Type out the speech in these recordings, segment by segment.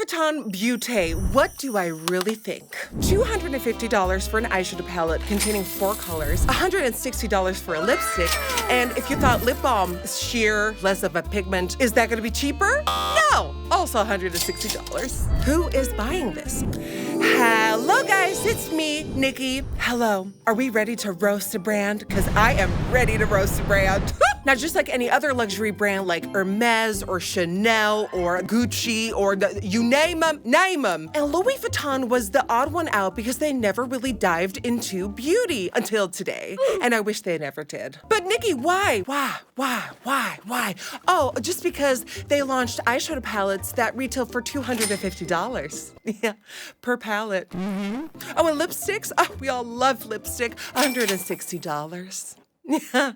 Vuitton Beauté, what do I really think? $250 for an eyeshadow palette containing 4 colors, $160 for a lipstick, and if you thought lip balm is sheer, less of a pigment, is that gonna be cheaper? No, also $160. Who is buying this? Hello guys, it's me, Nikki. Hello, are we ready to roast a brand? Because I am ready to roast a brand. Now, just like any other luxury brand like Hermes or Chanel or Gucci or you name them. And Louis Vuitton was the odd one out because they never really dived into beauty until today. And I wish they never did. But Nikki, why? Why? Oh, just because they launched eyeshadow palettes that retail for $250. Yeah, per palette. Oh, and lipsticks? Oh, we all love lipstick. $160. Yeah.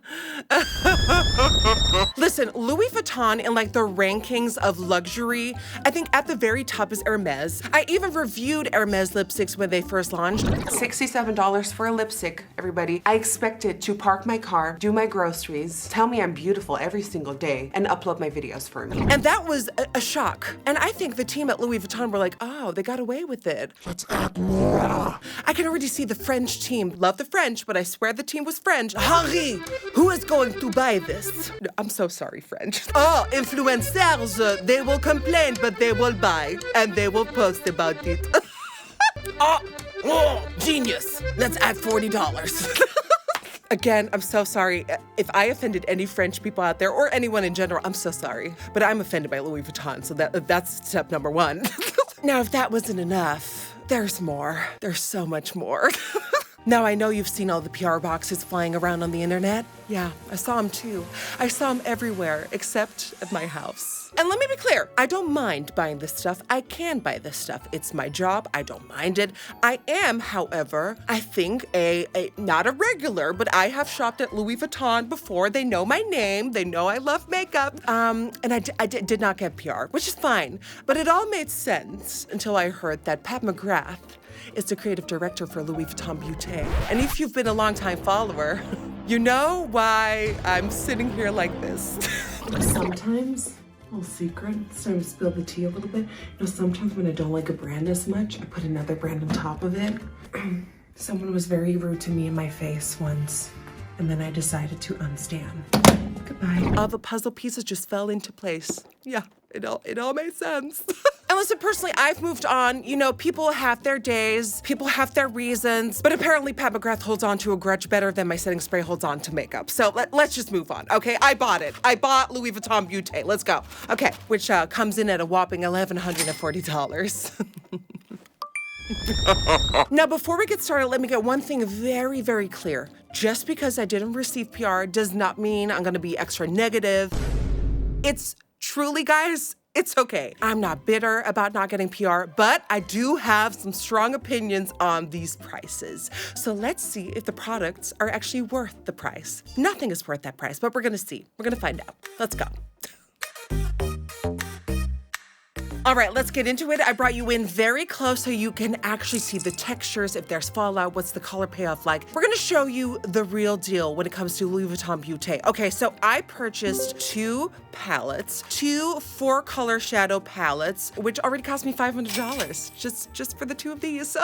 Listen, Louis Vuitton in like the rankings of luxury, I think at the very top is Hermes. I even reviewed Hermes lipsticks when they first launched. $67 for a lipstick, everybody. I expected to park my car, do my groceries, tell me I'm beautiful every single day, and upload my videos for me. And that was a shock. And I think the team at Louis Vuitton were like, oh, they got away with it. Let's add more. I can already see the French team. Love the French, but I swear the team was French. Who is going to buy this? I'm so sorry, French. Oh, influencers, they will complain, but they will buy, and they will post about it. Oh, genius. Let's add $40. Again, I'm so sorry. If I offended any French people out there, or anyone in general, I'm so sorry. But I'm offended by Louis Vuitton, so that's step number 1. Now, if that wasn't enough, there's more. There's so much more. Now, I know you've seen all the PR boxes flying around on the internet. Yeah, I saw them too. I saw them everywhere, except at my house. And let me be clear, I don't mind buying this stuff. I can buy this stuff. It's my job. I don't mind it. I am, however, I think not a regular, but I have shopped at Louis Vuitton before. They know my name. They know I love makeup. And I did not get PR, which is fine. But it all made sense until I heard that Pat McGrath is the creative director for Louis Vuitton Beauté. And if you've been a longtime follower, you know why I'm sitting here like this. Sometimes, little secret, starting to spill the tea a little bit. You know, sometimes when I don't like a brand as much, I put another brand on top of it. Someone was very rude to me in my face once, and then I decided to unstand. Goodbye. All the puzzle pieces just fell into place. Yeah, it all made sense. And listen, personally, I've moved on. You know, people have their days, people have their reasons, but apparently Pat McGrath holds on to a grudge better than my setting spray holds on to makeup. So let's just move on, okay? I bought it. I bought Louis Vuitton Beauté. Let's go. Okay, which comes in at a whopping $1,140. Now, before we get started, let me get one thing very, very clear. Just because I didn't receive PR does not mean I'm gonna be extra negative. It's truly, guys, it's okay. I'm not bitter about not getting PR, but I do have some strong opinions on these prices. So let's see if the products are actually worth the price. Nothing is worth that price, but we're gonna see. We're gonna find out. Let's go. All right, let's get into it. I brought you in very close so you can actually see the textures, if there's fallout, what's the color payoff like. We're gonna show you the real deal when it comes to Louis Vuitton Beauté. Okay, so I purchased 2 palettes, 2 4-color shadow palettes, which already cost me $500 just for the 2 of these.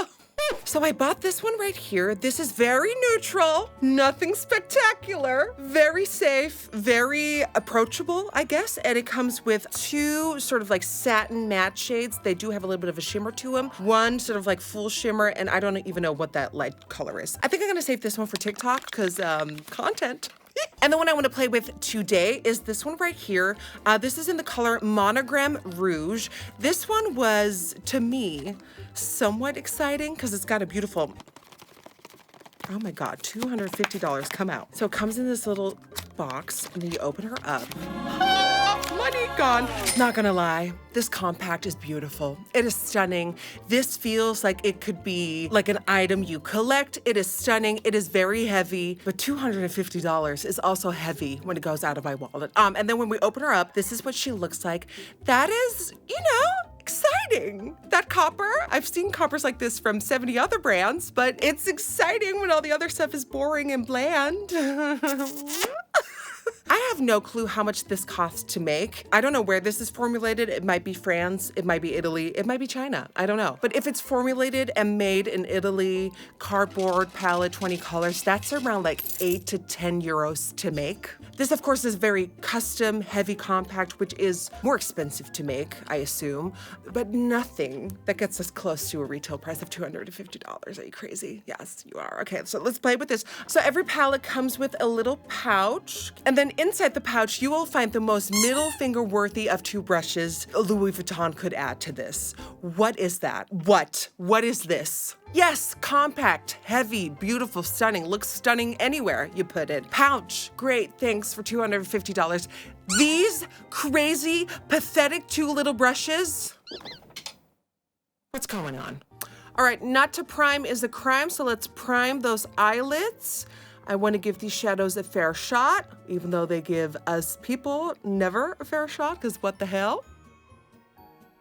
So I bought this one right here. This is very neutral, nothing spectacular, very safe, very approachable, I guess. And it comes with 2 sort of like satin matte shades. They do have a little bit of a shimmer to them. One sort of like full shimmer, and I don't even know what that light color is. I think I'm gonna save this one for TikTok because content. And the one I want to play with today is this one right here. This is in the color Monogram Rouge. This one was, to me, somewhat exciting because it's got a beautiful, oh my God, $250 come out. So it comes in this little box and then you open her up. Money gone. Not gonna lie, this compact is beautiful. It is stunning. This feels like it could be like an item you collect. It is stunning. It is very heavy, but $250 is also heavy when it goes out of my wallet. And then when we open her up, this is what she looks like. That is, you know, exciting. That copper, I've seen coppers like this from 70 other brands, but it's exciting when all the other stuff is boring and bland. I have no clue how much this costs to make. I don't know where this is formulated. It might be France, it might be Italy, it might be China. I don't know. But if it's formulated and made in Italy, cardboard palette, 20 colors, that's around like 8 to 10 euros to make. This, of course, is very custom, heavy, compact, which is more expensive to make, I assume, but nothing that gets us close to a retail price of $250. Are you crazy? Yes, you are. Okay, so let's play with this. So every palette comes with a little pouch, and then inside the pouch, you will find the most middle finger worthy of two brushes Louis Vuitton could add to this. What is that? What is this? Yes, compact, heavy, beautiful, stunning. Looks stunning anywhere you put it. Pouch, great, thanks for $250. These crazy, pathetic two little brushes? What's going on? All right, not to prime is a crime, so let's prime those eyelids. I want to give these shadows a fair shot, even though they give us people never a fair shot, because what the hell?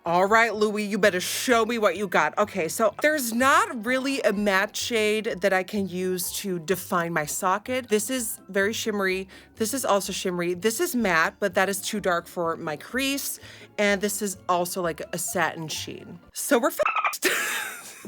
All right, Louis, you better show me what you got. Okay, so there's not really a matte shade that I can use to define my socket. This is very shimmery. This is also shimmery. This is matte, but that is too dark for my crease. And this is also like a satin sheen. So we're f***ed.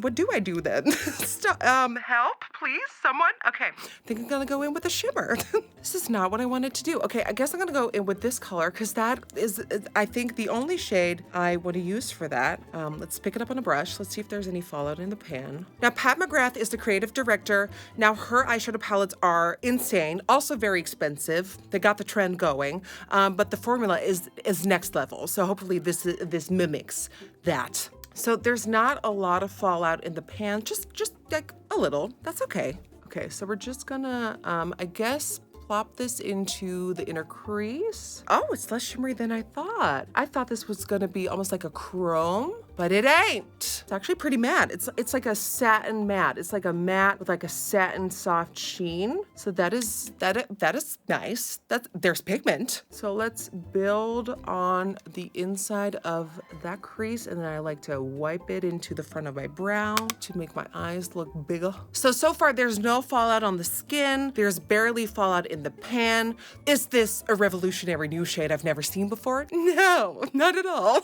What do I do then? Help, please, someone? Okay, I think I'm gonna go in with a shimmer. This is not what I wanted to do. Okay, I guess I'm gonna go in with this color because that is, I think, the only shade I want to use for that. Let's pick it up on a brush. Let's see if there's any fallout in the pan. Now, Pat McGrath is the creative director. Now, her eyeshadow palettes are insane, also very expensive. They got the trend going, but the formula is next level. So hopefully this mimics that. So there's not a lot of fallout in the pan, just like a little. That's okay. Okay, so we're just gonna, I guess, plop this into the inner crease. Oh, it's less shimmery than I thought. I thought this was gonna be almost like a chrome, but it ain't. It's actually pretty matte. It's like a satin matte. It's like a matte with like a satin soft sheen. So that is nice. There's pigment. So let's build on the inside of that crease, and then I like to wipe it into the front of my brow to make my eyes look bigger. So far there's no fallout on the skin. There's barely fallout in the pan. Is this a revolutionary new shade I've never seen before? No, not at all.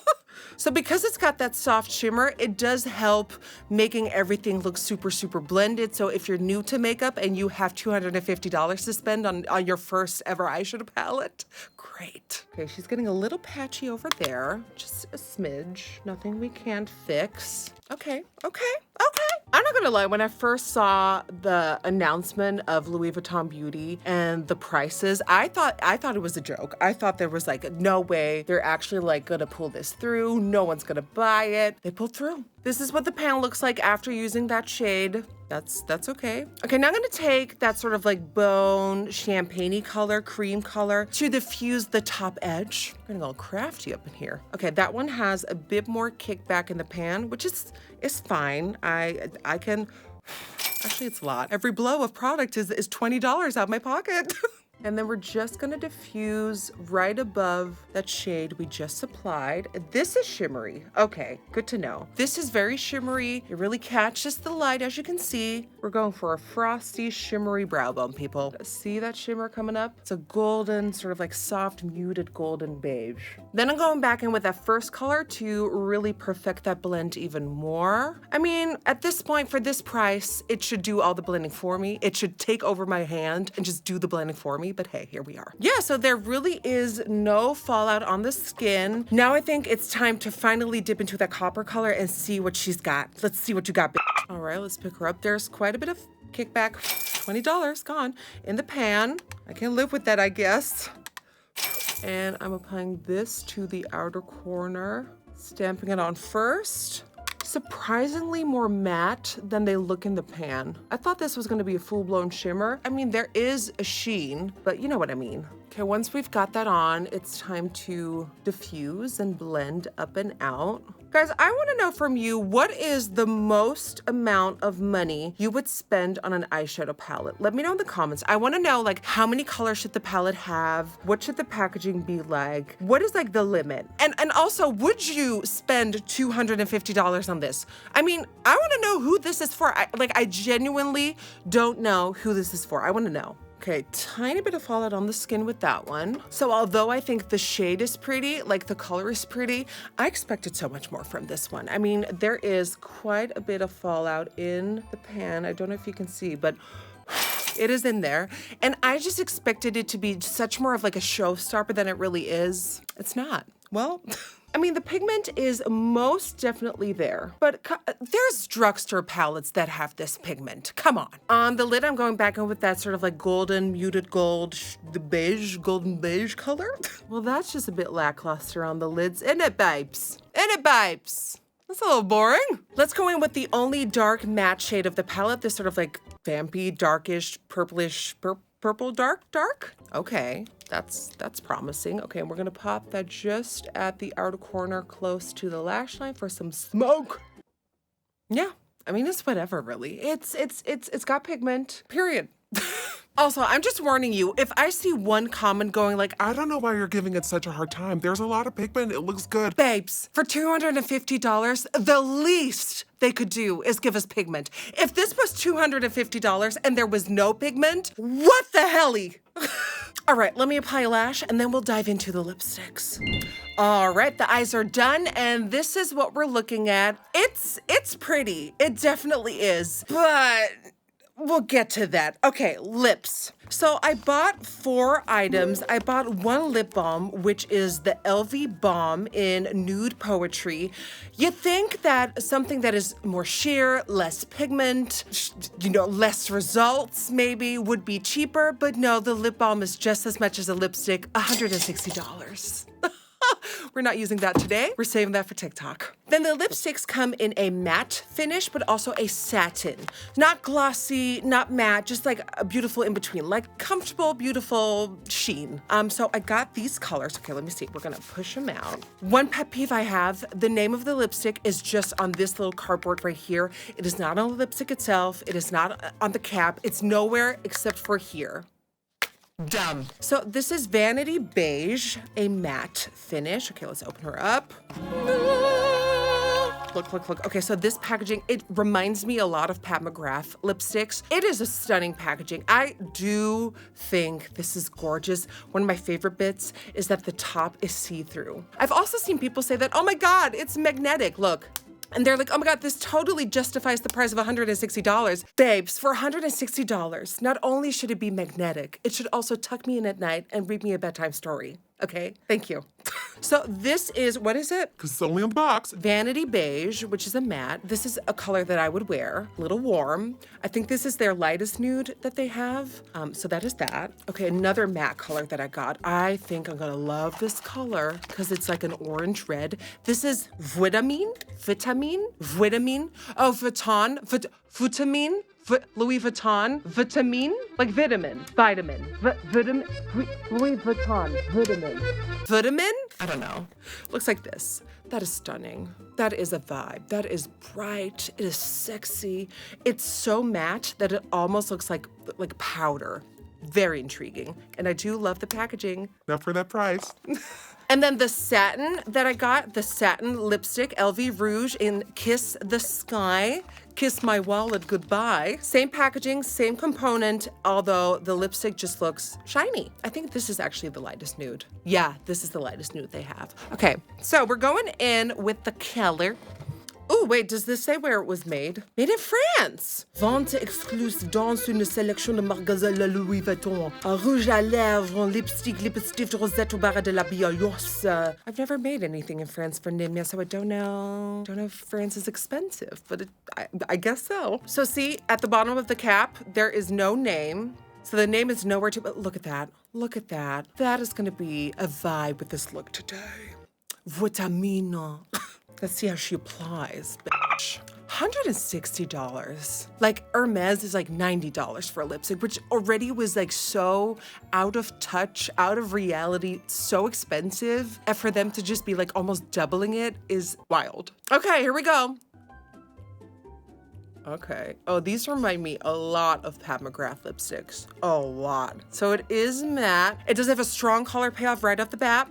So because it's got that soft shimmer, it does help making everything look super, super blended. So if you're new to makeup and you have $250 to spend on your first ever eyeshadow palette, great. Okay, she's getting a little patchy over there, just a smidge, nothing we can't fix. Okay. I'm not gonna lie, when I first saw the announcement of Louis Vuitton Beauty and the prices, I thought it was a joke. I thought there was like, no way they're actually like gonna pull this through. No one's gonna buy it. They pulled through. This is what the pan looks like after using that shade. That's okay. Okay, now I'm gonna take that sort of like bone champagne-y color, cream color, to diffuse the top edge. I'm getting all crafty up in here. Okay, that one has a bit more kickback in the pan, which is fine. I can, actually it's a lot. Every blow of product is $20 out of my pocket. And then we're just gonna diffuse right above that shade we just applied. This is shimmery. Okay, good to know. This is very shimmery. It really catches the light, as you can see. We're going for a frosty, shimmery brow bone, people. See that shimmer coming up? It's a golden, sort of like soft, muted golden beige. Then I'm going back in with that first color to really perfect that blend even more. I mean, at this point, for this price, it should do all the blending for me. It should take over my hand and just do the blending for me. But hey, here we are. Yeah, so there really is no fallout on the skin. Now I think it's time to finally dip into that copper color and see what she's got. Let's see what you got, bitch. All right, let's pick her up. There's quite a bit of kickback. $20 gone in the pan. I can live with that, I guess. And I'm applying this to the outer corner, stamping it on first. Surprisingly more matte than they look in the pan. I thought this was gonna be a full-blown shimmer. I mean, there is a sheen, but you know what I mean. Okay, once we've got that on, it's time to diffuse and blend up and out. Guys, I wanna know from you, what is the most amount of money you would spend on an eyeshadow palette? Let me know in the comments. I wanna know, like, how many colors should the palette have? What should the packaging be like? What is like the limit? And also, would you spend $250 on this? I mean, I wanna know who this is for. I genuinely don't know who this is for. I wanna know. Okay, tiny bit of fallout on the skin with that one. So although I think the shade is pretty, like the color is pretty, I expected so much more from this one. I mean, there is quite a bit of fallout in the pan. I don't know if you can see, but it is in there. And I just expected it to be such more of like a showstopper than it really is. It's not. Well, I mean, the pigment is most definitely there, but there's drugstore palettes that have this pigment. Come on. On the lid, I'm going back in with that sort of like golden, muted gold, the beige, golden beige color. Well, that's just a bit lackluster on the lids, isn't it, babes? Isn't it, babes? That's a little boring. Let's go in with the only dark matte shade of the palette, this sort of like vampy, darkish, purplish, purple dark. Okay, that's promising. Okay, and we're gonna pop that just at the outer corner close to the lash line for some smoke. Yeah, I mean, it's whatever really. It's got pigment, period. Also, I'm just warning you, if I see one comment going like, I don't know why you're giving it such a hard time. There's a lot of pigment. It looks good. Babes, for $250, the least they could do is give us pigment. If this was $250 and there was no pigment, what the helly? All right, let me apply a lash and then we'll dive into the lipsticks. All right, the eyes are done and this is what we're looking at. It's pretty, it definitely is, but we'll get to that. Okay, lips. So I bought 4 items. I bought 1 lip balm, which is the LV Balm in Nude Poetry. You'd think that something that is more sheer, less pigment, you know, less results maybe would be cheaper, but no, the lip balm is just as much as a lipstick, $160. We're not using that today. We're saving that for TikTok. Then the lipsticks come in a matte finish, but also a satin. Not glossy, not matte, just like a beautiful in between, like comfortable, beautiful sheen. So I got these colors. Okay, let me see. We're gonna push them out. One pet peeve I have, the name of the lipstick is just on this little cardboard right here. It is not on the lipstick itself. It is not on the cap. It's nowhere except for here. Dumb. So this is Vanity Beige, a matte finish. Okay, let's open her up. Look. Okay, so this packaging, it reminds me a lot of Pat McGrath lipsticks. It is a stunning packaging. I do think this is gorgeous. One of my favorite bits is that the top is see-through. I've also seen people say that, oh my God, it's magnetic, look. And they're like, oh my God, this totally justifies the price of $160. Babes, for $160, not only should it be magnetic, it should also tuck me in at night and read me a bedtime story. Okay, thank you. So this is, what is it? Because it's only on the box. Vanity Beige, which is a matte. This is a color that I would wear, a little warm. I think this is their lightest nude that they have. So that is that. Okay, another matte color that I got. I think I'm gonna love this color because it's like an orange red. This is Vuitton. Oh, Vuitton. Louis Vuitton, vitamin, like vitamin, Louis Vuitton, vitamin? I don't know. Looks like this. That is stunning. That is a vibe. That is bright. It is sexy. It's so matte that it almost looks like powder. Very intriguing. And I do love the packaging. Not for that price. And then the satin that I got, the satin lipstick, LV Rouge in Kiss the Sky. Kiss my wallet goodbye. Same packaging, same component, although the lipstick just looks shiny. I think this is actually the lightest nude. Yeah, this is the lightest nude they have. Okay, so we're going in with the color. Oh, wait, does this say where it was made? Made in France. Vente exclusive dans une sélection de magasins Louis Vuitton. Un rouge à lèvres, un lipstick, lipstick, rosette au barre de la bios. I've never made anything in France for Nimia, so I don't know if France is expensive, but I guess so. So see, at the bottom of the cap, there is no name. So the name is nowhere to, but look at that. Look at that. That is gonna be a vibe with this look today. Vitamina. Let's see how she applies, bitch. $160. Like Hermes is like $90 for a lipstick, which already was like so out of touch, out of reality, so expensive. And for them to just be like almost doubling it is wild. Okay, here we go. Okay. Oh, these remind me a lot of Pat McGrath lipsticks. A lot. So it is matte. It does have a strong color payoff right off the bat.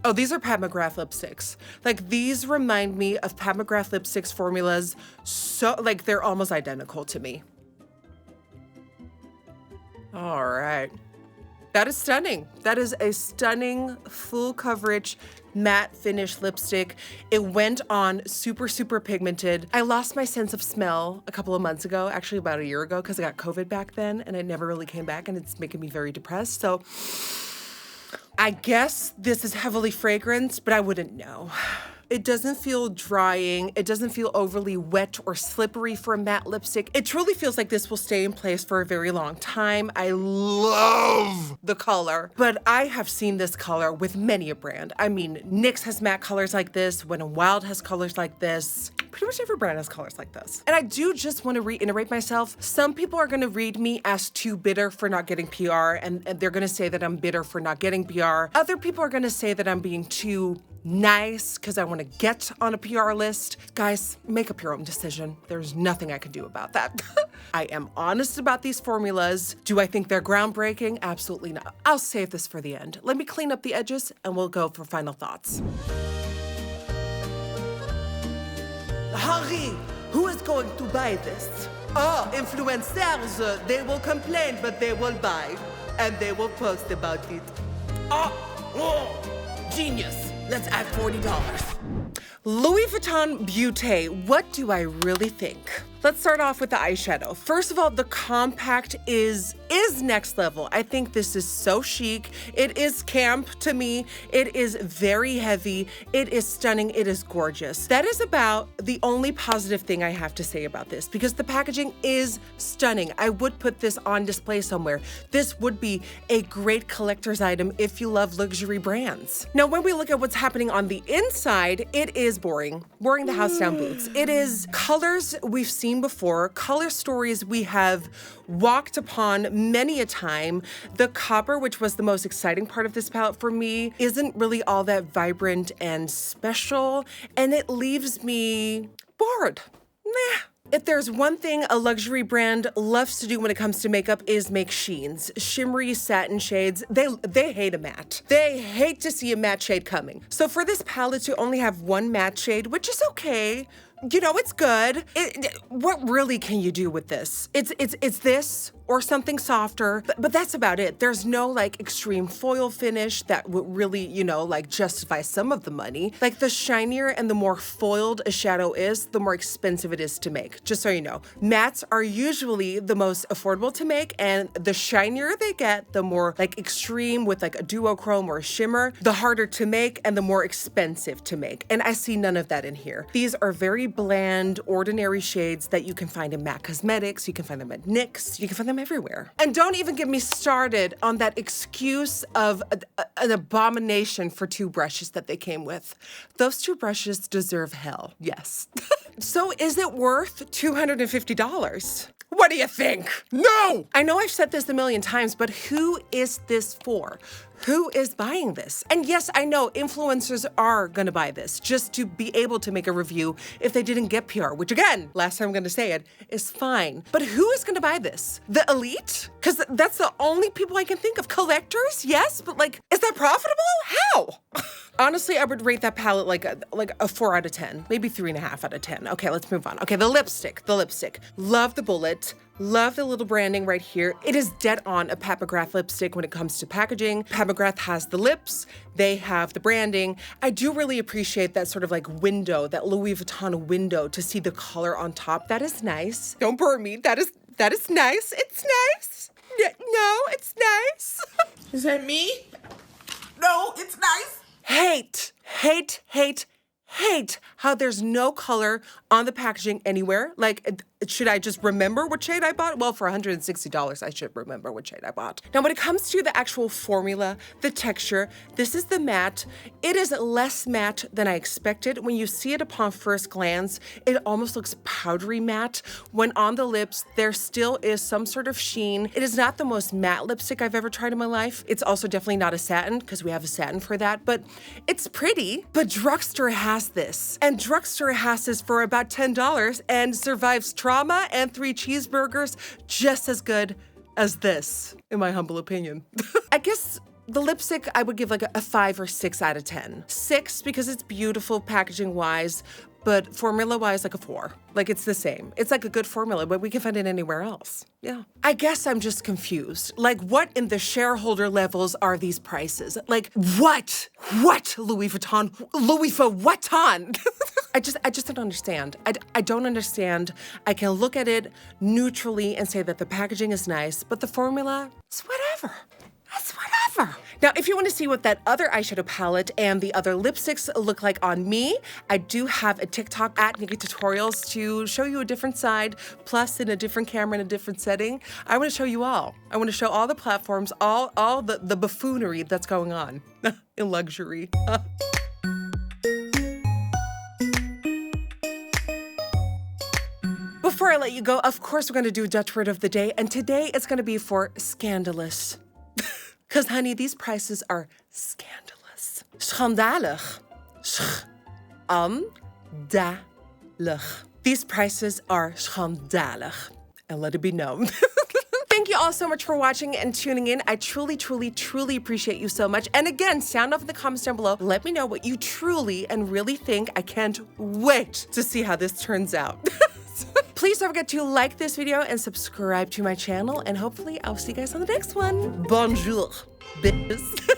Oh, these are Pat McGrath lipsticks. Like, these remind me of Pat McGrath lipsticks formulas. So, like, they're almost identical to me. All right. That is stunning. That is a stunning full coverage matte finish lipstick. It went on super, super pigmented. I lost my sense of smell a couple of months ago, actually about a year ago, because I got COVID back then and it never really came back and it's making me very depressed. So I guess this is heavily fragranced, but I wouldn't know. It doesn't feel drying. It doesn't feel overly wet or slippery for a matte lipstick. It truly feels like this will stay in place for a very long time. I love the color, but I have seen this color with many a brand. I mean, NYX has matte colors like this. Wet n Wild has colors like this. Pretty much every brand has colors like this. And I do just want to reiterate myself. Some people are going to read me as too bitter for not getting PR, and they're going to say that I'm bitter for not getting PR. Other people are going to say that I'm being too nice because I want to get on a PR list. Guys, make up your own decision. There's nothing I can do about that. I am honest about these formulas. Do I think they're groundbreaking? Absolutely not. I'll save this for the end. Let me clean up the edges and we'll go for final thoughts. Harry, who is going to buy this? Oh, influencers, they will complain, but they will buy. And they will post about it. Oh, genius. Let's add $40. Louis Vuitton Beauté, what do I really think? Let's start off with the eyeshadow. First of all, the compact is next level. I think this is so chic. It is camp to me. It is very heavy. It is stunning. It is gorgeous. That is about the only positive thing I have to say about this because the packaging is stunning. I would put this on display somewhere. This would be a great collector's item if you love luxury brands. Now, when we look at what's happening on the inside, it is boring. Boring the house down boots. It is colors we've seen before, color stories we have walked upon many a time. The copper, which was the most exciting part of this palette for me, isn't really all that vibrant and special, and it leaves me bored. Nah. If there's one thing a luxury brand loves to do when it comes to makeup is make sheens, shimmery satin shades. They hate a matte. They hate to see a matte shade coming. So for this palette to only have one matte shade, which is okay, you know, it's good. What really can you do with this? It's this or something softer, but that's about it. There's no like extreme foil finish that would really, you know, like justify some of the money. Like the shinier and the more foiled a shadow is, the more expensive it is to make, just so you know. Mattes are usually the most affordable to make, and the shinier they get, the more like extreme with like a duochrome or a shimmer, the harder to make and the more expensive to make. And I see none of that in here. These are very bland, ordinary shades that you can find in MAC Cosmetics, you can find them at NYX, you can find them everywhere. And don't even get me started on that excuse of an abomination for two brushes that they came with. Those two brushes deserve hell, yes. So is it worth $250? What do you think? No! I know I've said this a million times, but who is this for? Who is buying this? And yes, I know influencers are gonna buy this just to be able to make a review if they didn't get PR, which again, last time I'm gonna say it, is fine. But who is gonna buy this? The elite? Because that's the only people I can think of. Collectors, yes, but like, is that profitable? How? Honestly, I would rate that palette like a 4 out of 10, maybe 3.5 out of 10. Okay, let's move on. Okay, the lipstick. Love the bullet. Love the little branding right here. It is dead on a Pat McGrath lipstick when it comes to packaging. Pat McGrath has the lips, they have the branding. I do really appreciate that sort of like window, that Louis Vuitton window to see the color on top. That is nice. Don't burn me. That is nice. It's nice. No, it's nice. Is that me? No, it's nice. Hate how there's no color on the packaging anywhere. Like, should I just remember what shade I bought? Well, for $160, I should remember what shade I bought. Now, when it comes to the actual formula, the texture, this is the matte. It is less matte than I expected. When you see it upon first glance, it almost looks powdery matte. When on the lips, there still is some sort of sheen. It is not the most matte lipstick I've ever tried in my life. It's also definitely not a satin, because we have a satin for that, but it's pretty. But Drugstore has this, and Drugstore has this for about $10 and survives trauma and 3 cheeseburgers just as good as this, in my humble opinion. I guess the lipstick, I would give like a 5 or 6 out of 10. 6 because it's beautiful packaging wise, but formula-wise, like a 4. Like, it's the same. It's like a good formula, but we can find it anywhere else. Yeah. I guess I'm just confused. Like, what in the shareholder levels are these prices? Like, what? What, Louis Vuitton? Louis Vuitton? I just don't understand. I don't understand. I can look at it neutrally and say that the packaging is nice, but the formula, it's whatever. That's whatever. Now, if you want to see what that other eyeshadow palette and the other lipsticks look like on me, I do have a TikTok at NikkieTutorials to show you a different side, plus in a different camera in a different setting. I want to show you all. I want to show all the platforms, all the buffoonery that's going on in luxury. Before I let you go, of course, we're going to do a Dutch word of the day, and today it's going to be for scandalous. Because, honey, these prices are scandalous. Schandalig. Schandalig. These prices are schandalig. And let it be known. Thank you all so much for watching and tuning in. I truly, truly, truly appreciate you so much. And again, sound off in the comments down below. Let me know what you truly and really think. I can't wait to see how this turns out. Please don't forget to like this video and subscribe to my channel, and hopefully I'll see you guys on the next one. Bonjour, bitches.